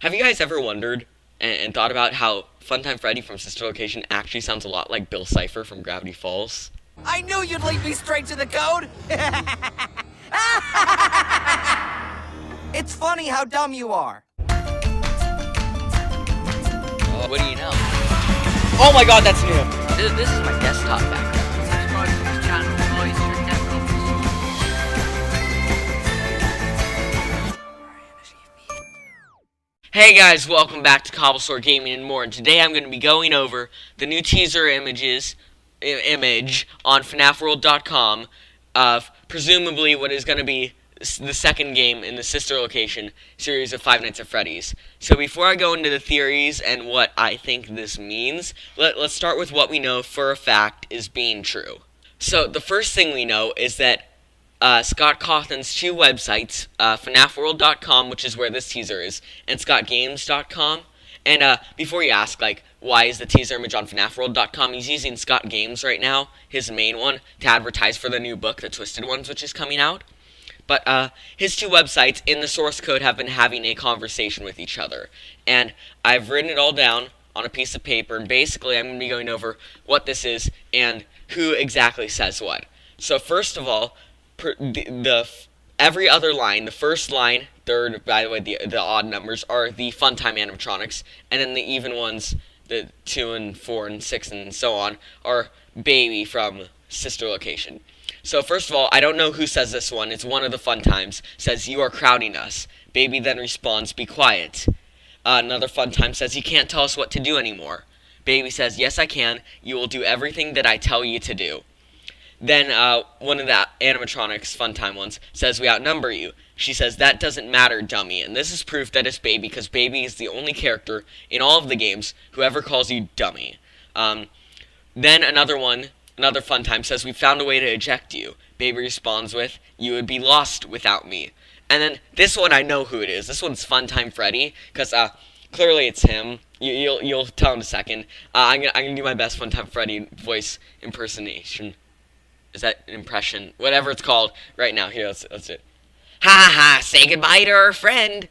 Have you guys ever wondered and thought about how Funtime Freddy from Sister Location actually sounds a lot like Bill Cipher from Gravity Falls? I knew you'd lead me straight to the code! It's funny how dumb you are. What do you know? Oh my god, that's new! This is my desktop background. Subscribe to this channel, guys. Check out Hey guys, welcome back to Cobblestore Gaming and more, and today I'm going to be going over the new teaser image on FNAFworld.com of presumably what is going to be the second game in the Sister Location series of Five Nights at Freddy's. So before I go into the theories and what I think this means, let's start with what we know for a fact is being true. So the first thing we know is that Scott Cawthon's two websites, FNAFworld.com, which is where this teaser is, and ScottGames.com. And before you ask, like, why is the teaser image on FNAFworld.com, he's using Scott Games right now, his main one, to advertise for the new book, The Twisted Ones, which is coming out. But his two websites in the source code have been having a conversation with each other. And I've written it all down on a piece of paper, and basically I'm going to be going over what this is and who exactly says what. So first of all, every other line, the first line, third, by the way, the odd numbers are the Funtime animatronics, and then the even ones, the 2 and 4 and 6 and so on, are Baby from Sister Location. So first of all, I don't know who says this one. It's one of the Funtimes. Says, "You are crowding us." Baby then responds, "Be quiet." Another Funtime says, "You can't tell us what to do anymore." Baby says, "Yes, I can. You will do everything that I tell you to do." Then one of the animatronics, Funtime ones, says, "We outnumber you." She says, "That doesn't matter, dummy." And this is proof that it's Baby, because Baby is the only character in all of the games who ever calls you dummy. Then another Funtime says, "We found a way to eject you." Baby responds with, "You would be lost without me." And then this one, I know who it is. This one's Funtime Freddy, because clearly it's him. You'll tell in a second. I'm gonna do my best Funtime Freddy voice impersonation. Is that an impression? Whatever it's called right now. Here, let's it. Ha ha, say goodbye to our friend.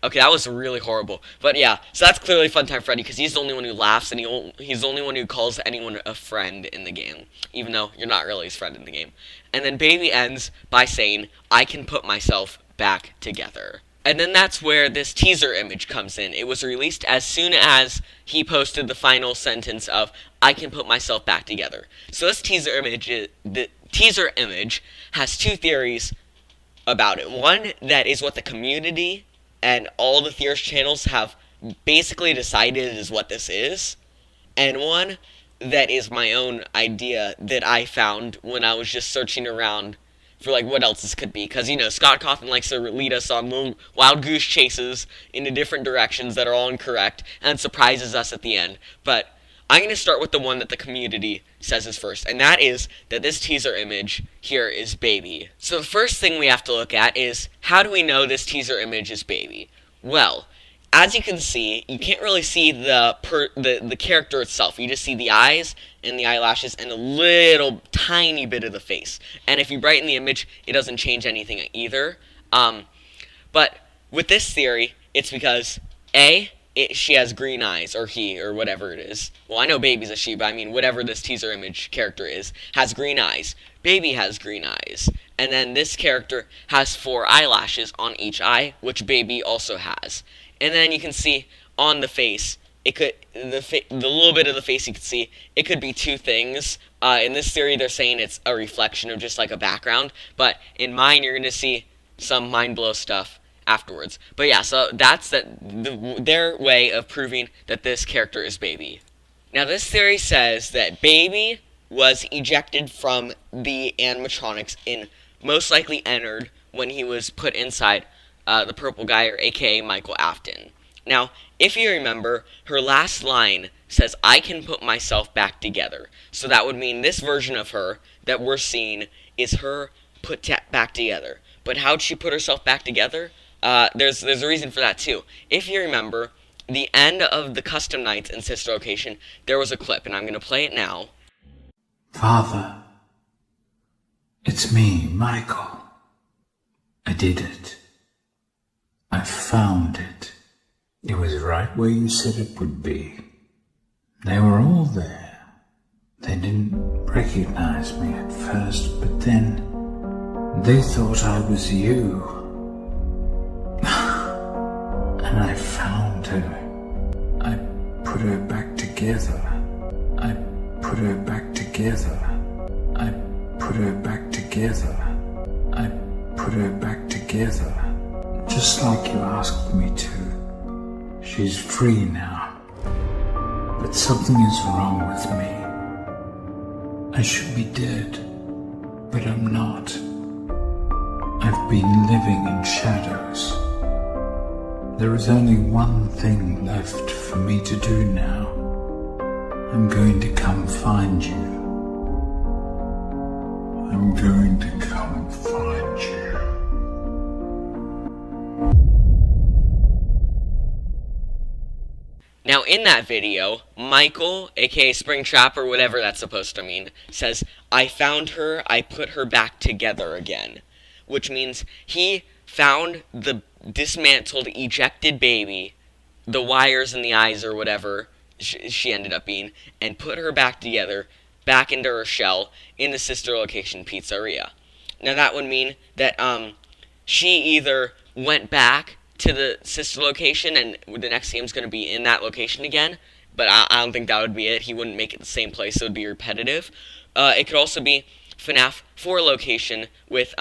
Okay, that was really horrible. But yeah, so that's clearly Funtime Freddy, because he's the only one who laughs, and he's the only one who calls anyone a friend in the game, even though you're not really his friend in the game. And then Baby ends by saying, "I can put myself back together." And then that's where this teaser image comes in. It was released as soon as he posted the final sentence of, "I can put myself back together." So this the teaser image has two theories about it. One, that is what the community and all the theorist channels have basically decided is what this is. And one that is my own idea that I found when I was just searching around for, like, what else this could be. Because, Scott Cawthon likes to lead us on little wild goose chases into different directions that are all incorrect, and surprises us at the end. But I'm going to start with the one that the community says is first, and that is that this teaser image here is Baby. So the first thing we have to look at is, how do we know this teaser image is Baby? Well, as you can see, you can't really see the character itself. You just see the eyes and the eyelashes and a little tiny bit of the face. And if you brighten the image, it doesn't change anything either. But with this theory, it's because she has green eyes, or he, or whatever it is. Well, I know Baby's a she, but I mean whatever this teaser image character is, has green eyes. Baby has green eyes. And then this character has 4 eyelashes on each eye, which Baby also has. And then you can see on the face, the little bit of the face you can see, it could be two things. In this theory, they're saying it's a reflection of just like a background, but in mine, you're going to see some mind-blow stuff afterwards. But yeah, so that's their way of proving that this character is Baby. Now, this theory says that Baby was ejected from the animatronics and most likely entered when he was put inside the purple guy, or aka Michael Afton. Now, if you remember, her last line says, "I can put myself back together." So that would mean this version of her that we're seeing is her put back together. But how'd she put herself back together? There's a reason for that too. If you remember, the end of the Custom Nights in Sister Location, there was a clip, and I'm going to play it now. "Father, it's me, Michael. I did it. I found it. It was right where you said it would be. They were all there. They didn't recognize me at first, but then they thought I was you. And I found her. I put her back together. I put her back together. I put her back together. I put her back together. Just like you asked me to. She's free now. But something is wrong with me. I should be dead, but I'm not. I've been living in shadows. There is only one thing left for me to do now. I'm going to come find you. I'm going to come find you. Now, in that video, Michael, aka Springtrap, or whatever that's supposed to mean, says, "I found her, I put her back together again." Which means he found the dismantled, ejected baby, the wires in the eyes or whatever she ended up being, and put her back together, back into her shell, in the sister location pizzeria. Now, that would mean that she either went back to the sister location, and the next game's going to be in that location again, but I don't think that would be it. He wouldn't make it the same place, so it would be repetitive. It could also be FNAF 4 location with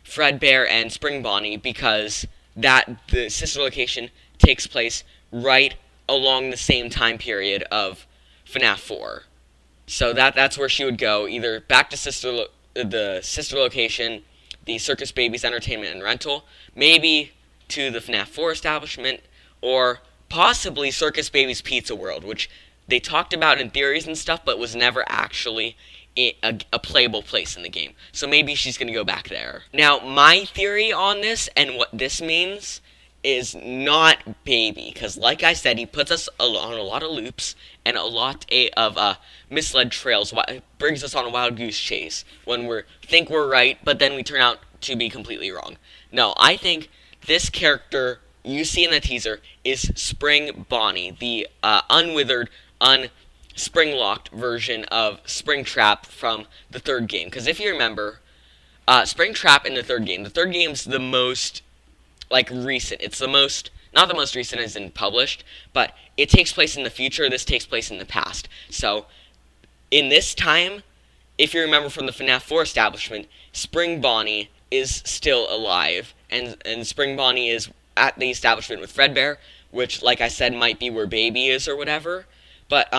Fredbear and Spring Bonnie, because the sister location takes place right along the same time period of FNAF 4. So that's where she would go, either back to the sister location, the Circus Babies Entertainment and Rental, maybe to the FNAF 4 establishment, or possibly Circus Babies Pizza World, which they talked about in theories and stuff, but was never actually a playable place in the game. So maybe she's going to go back there. Now, my theory on this, and what this means, is not Baby, because like I said, he puts us on a lot of loops, and a lot of misled trails, brings us on a wild goose chase, when we think we're right, but then we turn out to be completely wrong. No, I think this character you see in the teaser is Spring Bonnie, the unwithered, spring-locked version of Springtrap from the third game. Because if you remember, Springtrap in the third game's the most, recent. It's the most, not the most recent as in published, but it takes place in the future, this takes place in the past. So, in this time, if you remember from the FNAF 4 establishment, Spring Bonnie is still alive, and Spring Bonnie is at the establishment with Fredbear, which, like I said, might be where Baby is or whatever. But,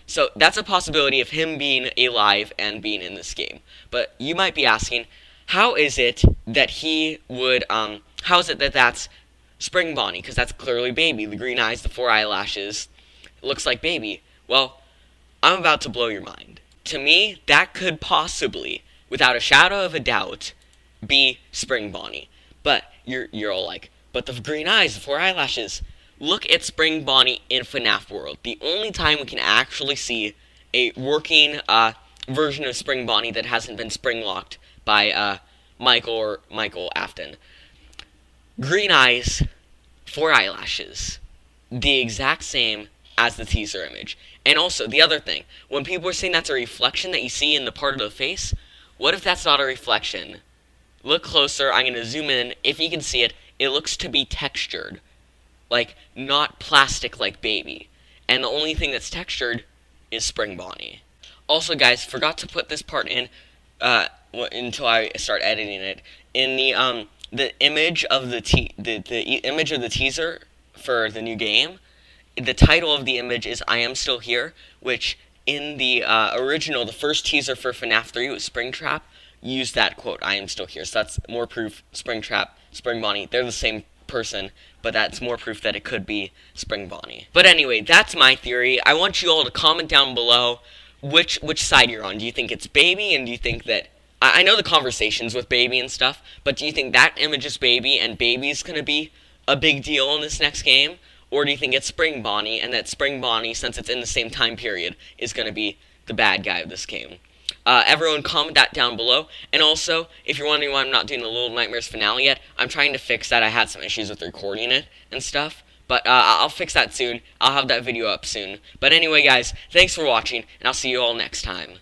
so that's a possibility of him being alive and being in this game. But you might be asking, how is it that he would, how is it that that's Spring Bonnie? Because that's clearly Baby. The green eyes, the 4 eyelashes, it looks like Baby. Well, I'm about to blow your mind. To me, that could possibly, without a shadow of a doubt, be Spring Bonnie. But you're all like, but the green eyes, the 4 eyelashes. Look at Spring Bonnie in FNAF World. The only time we can actually see a working version of Spring Bonnie that hasn't been spring-locked by Michael Afton. Green eyes, 4 eyelashes. The exact same as the teaser image. And also, the other thing, when people are saying that's a reflection that you see in the part of the face, what if that's not a reflection? Look closer, I'm going to zoom in. If you can see it, it looks to be textured. Not plastic like Baby. And the only thing that's textured is Spring Bonnie. Also, guys, forgot to put this part in until I start editing it. In the image of the image of the teaser for the new game, the title of the image is "I Am Still Here," which in the original, the first teaser for FNAF 3 was Springtrap, used that quote, "I am still here." So that's more proof Springtrap, Spring Bonnie, they're the same person, but that's more proof that it could be Spring Bonnie. But anyway, that's my theory. I want you all to comment down below which side you're on. Do you think it's Baby, and do you think that, I know the conversations with Baby and stuff, but do you think that image is Baby, and Baby's gonna be a big deal in this next game? Or do you think it's Spring Bonnie, and that Spring Bonnie, since it's in the same time period, is gonna be the bad guy of this game? Everyone comment that down below. And also, if you're wondering why I'm not doing the Little Nightmares finale yet, I'm trying to fix that. I had some issues with recording it and stuff. But I'll fix that soon. I'll have that video up soon. But anyway, guys, thanks for watching, and I'll see you all next time.